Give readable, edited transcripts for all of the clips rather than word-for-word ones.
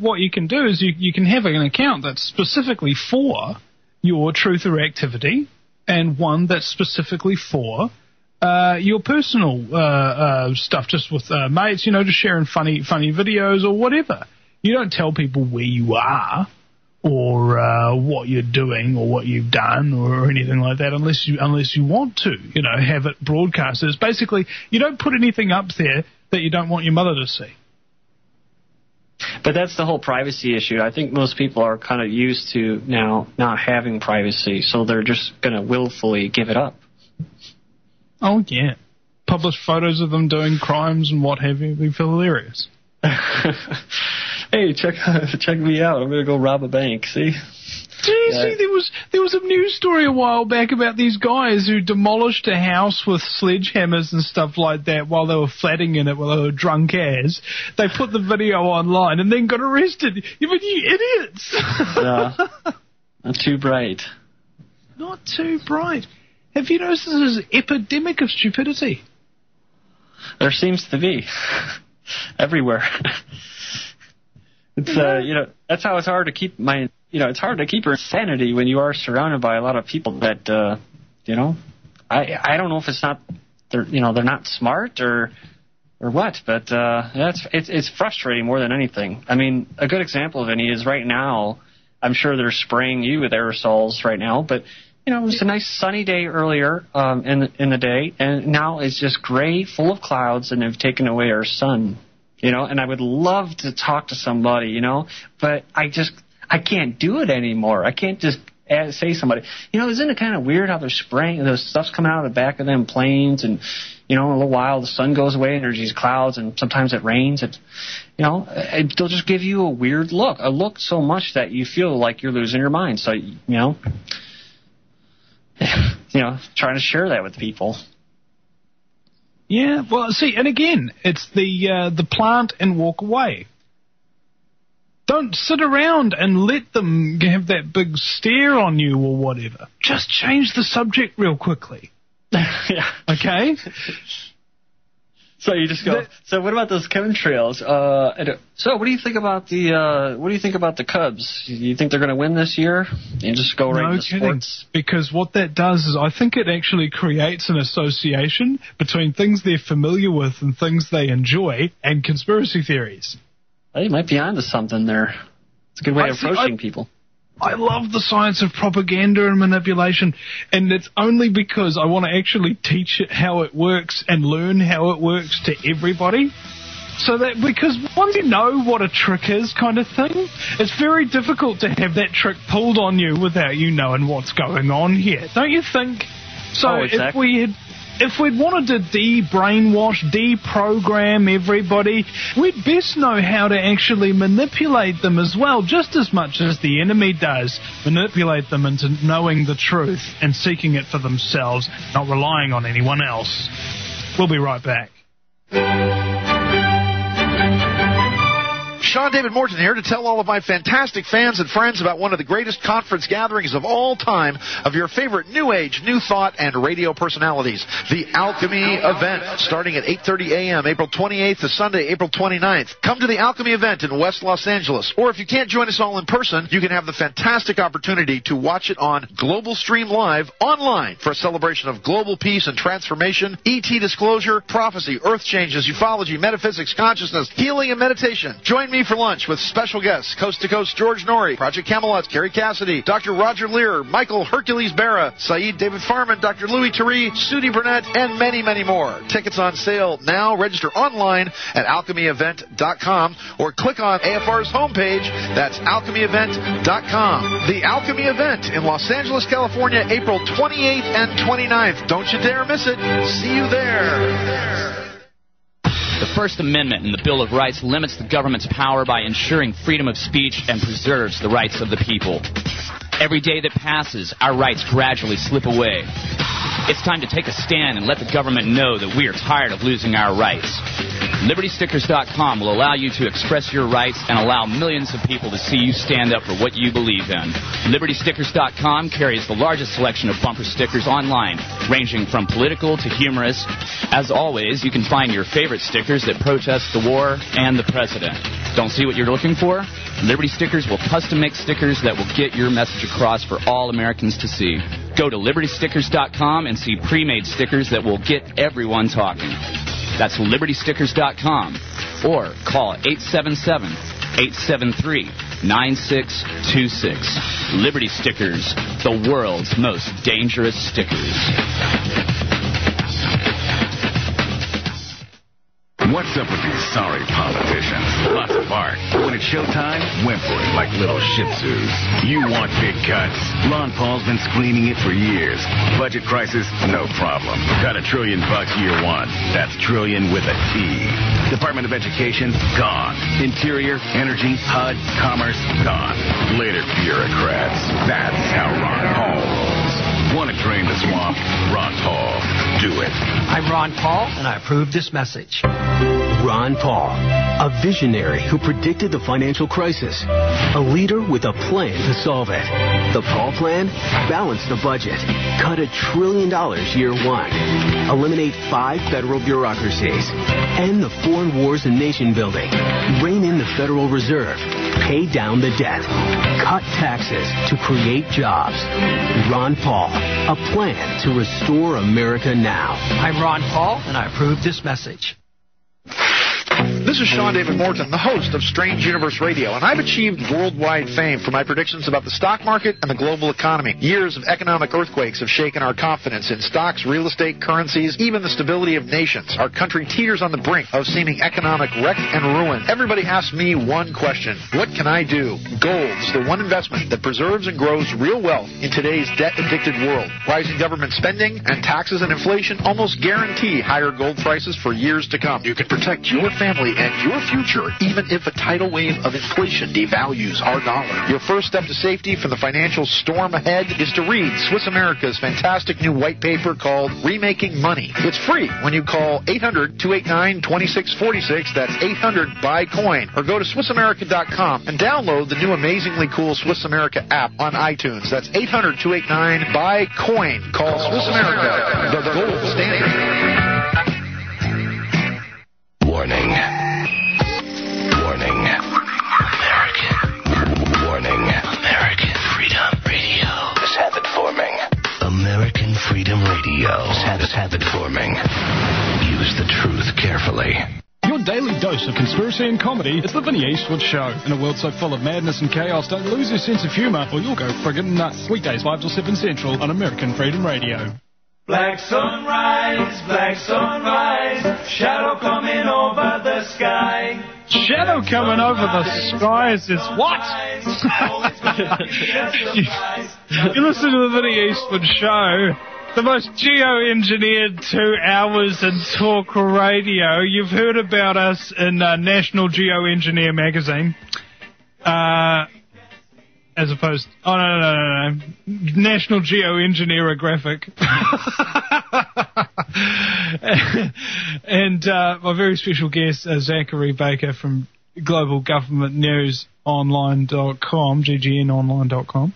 what you can do is you can have an account that's specifically for your truther activity and one that's specifically for your personal stuff, just with mates, just sharing funny videos or whatever. You don't tell people where you are or what you're doing or what you've done or anything like that unless you want to, have it broadcast. It's basically, you don't put anything up there that you don't want your mother to see. But that's the whole privacy issue. I think most people are kind of used to now not having privacy, so they're just going to willfully give it up. Oh, yeah. Publish photos of them doing crimes and what have you. They feel hilarious. Hey, check me out. I'm going to go rob a bank, see? See, there was a news story a while back about these guys who demolished a house with sledgehammers and stuff like that while they were flatting in it while they were drunk as. They put the video online and then got arrested. You idiots! Yeah. Not too bright. Not too bright. Have you noticed there's an epidemic of stupidity? There seems to be. Everywhere. It's that's how it's hard to keep it's hard to keep your sanity when you are surrounded by a lot of people that I don't know if it's not they're not smart or what, but it's frustrating more than anything. I mean, a good example, Vinny, is right now I'm sure they're spraying you with aerosols right now, but it was a nice sunny day earlier in the day, and now it's just gray, full of clouds, and they've taken away our sun. And I would love to talk to somebody, but I can't do it anymore. I can't just say to somebody, isn't it kind of weird how they're spraying, those stuff's coming out of the back of them planes, and, in a little while the sun goes away and there's these clouds, and sometimes it rains. They'll just give you a weird look, a look so much that you feel like you're losing your mind. So, trying to share that with people. Yeah, well, see, and again, it's the plant and walk away. Don't sit around and let them have that big stare on you or whatever. Just change the subject real quickly. Yeah. Okay? So you just go. So what about those chemtrails? So what do you think about the Cubs? Do you think they're going to win this year? You just go right into sports. Because what that does is, I think it actually creates an association between things they're familiar with and things they enjoy, and conspiracy theories. They might be onto something there. It's a good way of approaching people. I love the science of propaganda and manipulation, and it's only because I want to actually teach it how it works and learn how it works to everybody. So that, because once you know what a trick is kind of thing, it's very difficult to have that trick pulled on you without you knowing what's going on here. Don't you think? So exactly. If we'd wanted to de-brainwash, deprogram everybody, we'd best know how to actually manipulate them as well, just as much as the enemy does. Manipulate them into knowing the truth and seeking it for themselves, not relying on anyone else. We'll be right back. Sean David Morton here to tell all of my fantastic fans and friends about one of the greatest conference gatherings of all time of your favorite New Age, New Thought, and radio personalities. The Alchemy Event, starting at 8:30 a.m., April 28th to Sunday, April 29th. Come to the Alchemy Event in West Los Angeles. Or if you can't join us all in person, you can have the fantastic opportunity to watch it on Global Stream Live online for a celebration of global peace and transformation, ET disclosure, prophecy, earth changes, ufology, metaphysics, consciousness, healing, and meditation. Join me for lunch with special guests, Coast to Coast George Norrie, Project Camelot, Kerry Cassidy, Dr. Roger Lear, Michael Hercules Barra, Saeed David Farman, Dr. Louis Turi, Sudi Burnett, and many, many more. Tickets on sale now. Register online at alchemyevent.com or click on AFR's homepage. That's alchemyevent.com. The Alchemy Event in Los Angeles, California, April 28th and 29th. Don't you dare miss it. See you there. The First Amendment in the Bill of Rights limits the government's power by ensuring freedom of speech and preserves the rights of the people. Every day that passes, our rights gradually slip away. It's time to take a stand and let the government know that we are tired of losing our rights. LibertyStickers.com will allow you to express your rights and allow millions of people to see you stand up for what you believe in. LibertyStickers.com carries the largest selection of bumper stickers online, ranging from political to humorous. As always, you can find your favorite stickers that protest the war and the president. Don't see what you're looking for? Liberty Stickers will custom make stickers that will get your message across for all Americans to see. Go to LibertyStickers.com and see pre-made stickers that will get everyone talking. That's LibertyStickers.com or call 877-873-9626. Liberty Stickers, the world's most dangerous stickers. What's up with these sorry politicians? Lots of bark. When it's showtime, whimpering like little shih tzus. You want big cuts? Ron Paul's been screaming it for years. Budget crisis? No problem. Got $1 trillion year one. That's trillion with a T. Department of Education? Gone. Interior, Energy, HUD, Commerce? Gone. Later, bureaucrats. That's how Ron Paul rolls. Want to drain the swamp? Ron Paul. Do it. I'm Ron Paul, and I approve this message. Ron Paul, a visionary who predicted the financial crisis, a leader with a plan to solve it. The Paul plan? Balance the budget, cut $1 trillion year one, eliminate 5 federal bureaucracies, end the foreign wars and nation building, rein in the Federal Reserve, pay down the debt, cut taxes to create jobs. Ron Paul, a plan to restore America now. I'm Ron Paul, and I approve this message. This is Sean David Morton, the host of Strange Universe Radio, and I've achieved worldwide fame for my predictions about the stock market and the global economy. Years of economic earthquakes have shaken our confidence in stocks, real estate, currencies, even the stability of nations. Our country teeters on the brink of seeming economic wreck and ruin. Everybody asks me one question: what can I do? Gold's the one investment that preserves and grows real wealth in today's debt-addicted world. Rising government spending and taxes and inflation almost guarantee higher gold prices for years to come. You can protect your family and your future, even if a tidal wave of inflation devalues our dollar. Your first step to safety from the financial storm ahead is to read Swiss America's fantastic new white paper called Remaking Money. It's free when you call 800-289-2646. That's 800-BUY-COIN. Or go to SwissAmerica.com and download the new amazingly cool Swiss America app on iTunes. That's 800-289-BUY-COIN. Call Swiss America, the gold standard. Warning. Warning. American. Warning. American Freedom Radio is habit forming. American Freedom Radio is habit forming. Use the truth carefully. Your daily dose of conspiracy and comedy is the Vinney Eastwood Show. In a world so full of madness and chaos, don't lose your sense of humour or you'll go friggin' nuts. Weekdays 5 till 7 Central on American Freedom Radio. Black sunrise, shadow coming over the sky. Shadow coming over the skies is what? You listen to the Vinney Eastwood Show, the most geo-engineered 2 hours in talk radio. You've heard about us in National Geo-Engineer magazine. As opposed... Oh, no. National Geo-Engineer graphic. And my very special guest, Zachary Baker from Global Government News Online.com, GGNonline.com.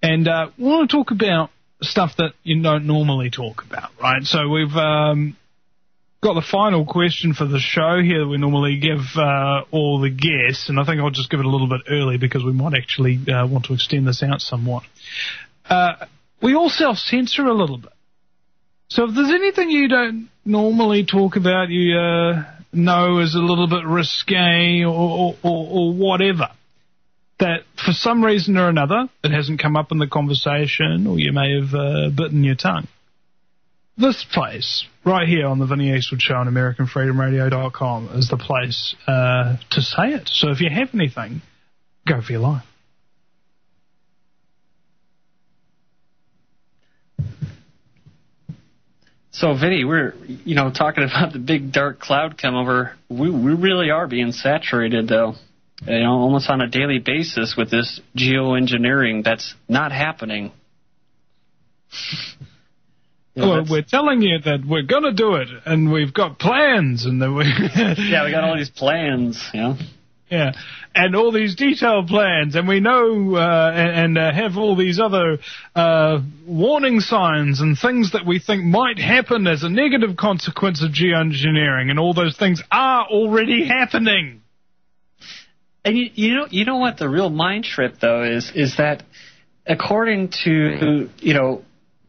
And we want to talk about stuff that you don't normally talk about, right? So we've got the final question for the show here that we normally give all the guests, and I think I'll just give it a little bit early because we might actually want to extend this out somewhat. We all self-censor a little bit. So if there's anything you don't normally talk about, you know is a little bit risque or whatever, that for some reason or another it hasn't come up in the conversation or you may have bitten your tongue, this place, right here on the Vinney Eastwood Show on AmericanFreedomRadio.com, is the place to say it. So if you have anything, go for your life. So, Vinny, we're, talking about the big dark cloud come over. We really are being saturated, though, almost on a daily basis with this geoengineering that's not happening. We're telling you that we're going to do it, and we've got plans, and that we we got all these plans, Yeah, and all these detailed plans, and we know and have all these other warning signs and things that we think might happen as a negative consequence of geoengineering, and all those things are already happening. And you know what the real mind trip though is that according to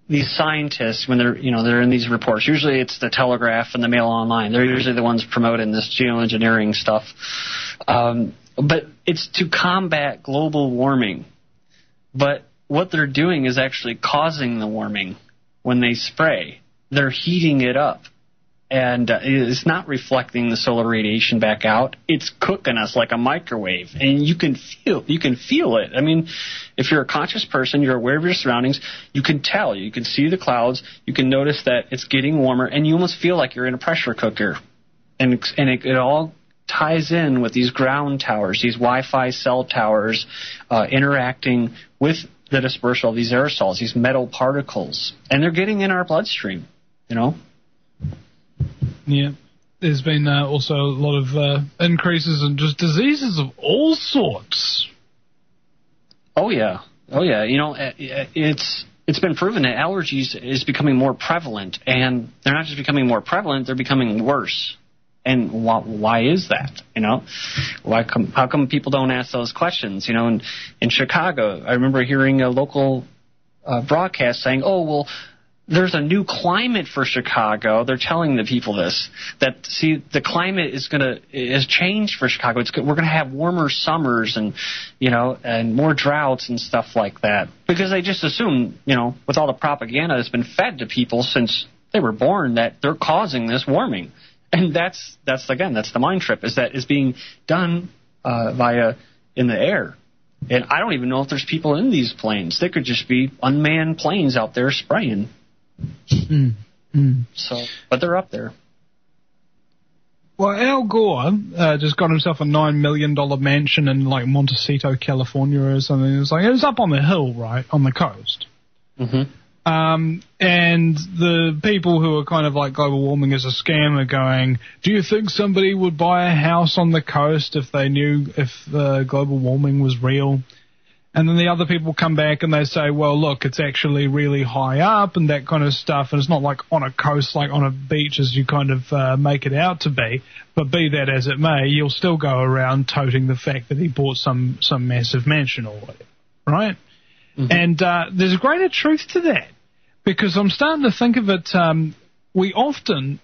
these scientists, when they're in these reports, usually it's the Telegraph and the Mail Online. They're usually the ones promoting this geoengineering stuff. But it's to combat global warming. But what they're doing is actually causing the warming when they spray. They're heating it up. And it's not reflecting the solar radiation back out. It's cooking us like a microwave, and you can feel it. I mean, if you're a conscious person, you're aware of your surroundings. You can tell. You can see the clouds. You can notice that it's getting warmer, and you almost feel like you're in a pressure cooker. And it all ties in with these ground towers, these Wi-Fi cell towers, interacting with the dispersal of these aerosols, these metal particles, and they're getting in our bloodstream. Yeah, there's been also a lot of increases in just diseases of all sorts. Oh yeah. It's been proven that allergies is becoming more prevalent, and they're not just becoming more prevalent; they're becoming worse. And why is that? How come people don't ask those questions? In Chicago, I remember hearing a local broadcast saying, "Oh well, there's a new climate for Chicago." They're telling the people this, that the climate has changed for Chicago. We're going to have warmer summers and more droughts and stuff like that, because they just assume, with all the propaganda that's been fed to people since they were born, that they're causing this warming. And that's the mind trip, is being done via in the air. And I don't even know if there's people in these planes. They could just be unmanned planes out there spraying. So, but they're up there. Well, Al Gore just got himself a $9 million mansion in like Montecito, California, or something. It was up on the hill, right, on the coast. Mm-hmm. And the people who are kind of like global warming is a scam are going, do you think somebody would buy a house on the coast if they knew if global warming was real? And then the other people come back and they say, well, look, it's actually really high up and that kind of stuff, and it's not like on a coast, like on a beach as you kind of make it out to be. But be that as it may, you'll still go around toting the fact that he bought some massive mansion or whatever, right? Mm-hmm. And there's a greater truth to that, because I'm starting to think of it, we often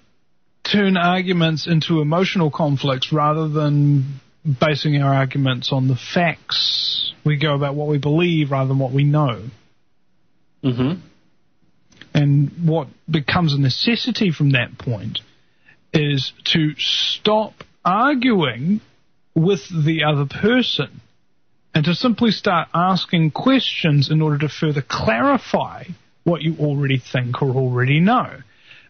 turn arguments into emotional conflicts rather than basing our arguments on the facts. We go about what we believe rather than what we know. Mm-hmm. And what becomes a necessity from that point is to stop arguing with the other person and to simply start asking questions in order to further clarify what you already think or already know.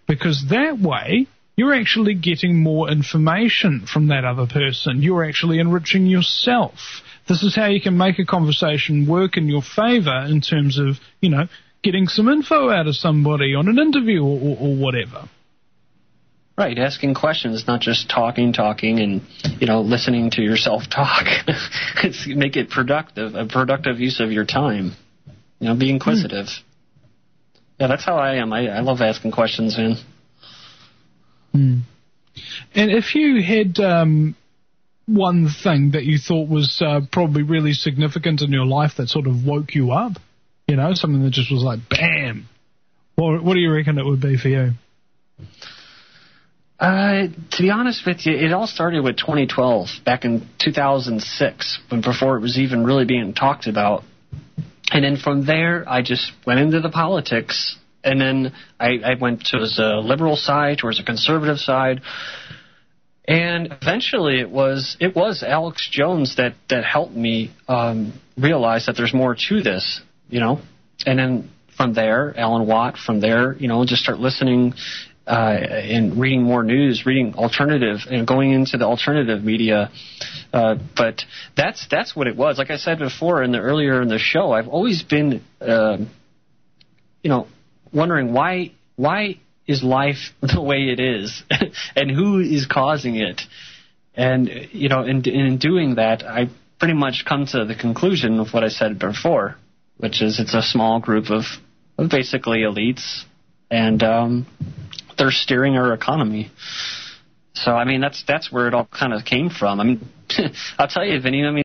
Because that way, you're actually getting more information from that other person. You're actually enriching yourself. This is how you can make a conversation work in your favor in terms of, getting some info out of somebody on an interview or whatever. Right, asking questions, not just talking and, listening to yourself talk. Make it productive, a productive use of your time. Be inquisitive. Yeah, that's how I am. I love asking questions, man. And if you had one thing that you thought was probably really significant in your life that sort of woke you up, something that just was like, bam, what do you reckon it would be for you? To be honest with you, it all started with 2012, back in 2006, before it was even really being talked about. And then from there, I just went into the politics. And then I went to a liberal side, towards a conservative side. And eventually it was Alex Jones that helped me realize that there's more to this, And then from there, Alan Watt, just start listening and reading more news, reading alternative and going into the alternative media. But that's what it was. Like I said before earlier in the show, I've always been, wondering why why is life the way it is, and who is causing it? And, you know, in doing that, I pretty much come to the conclusion of what I said before, which is it's a small group of basically elites, and they're steering our economy. So, I mean, that's where it all kind of came from. I mean, I'll tell you, Vinny, I mean,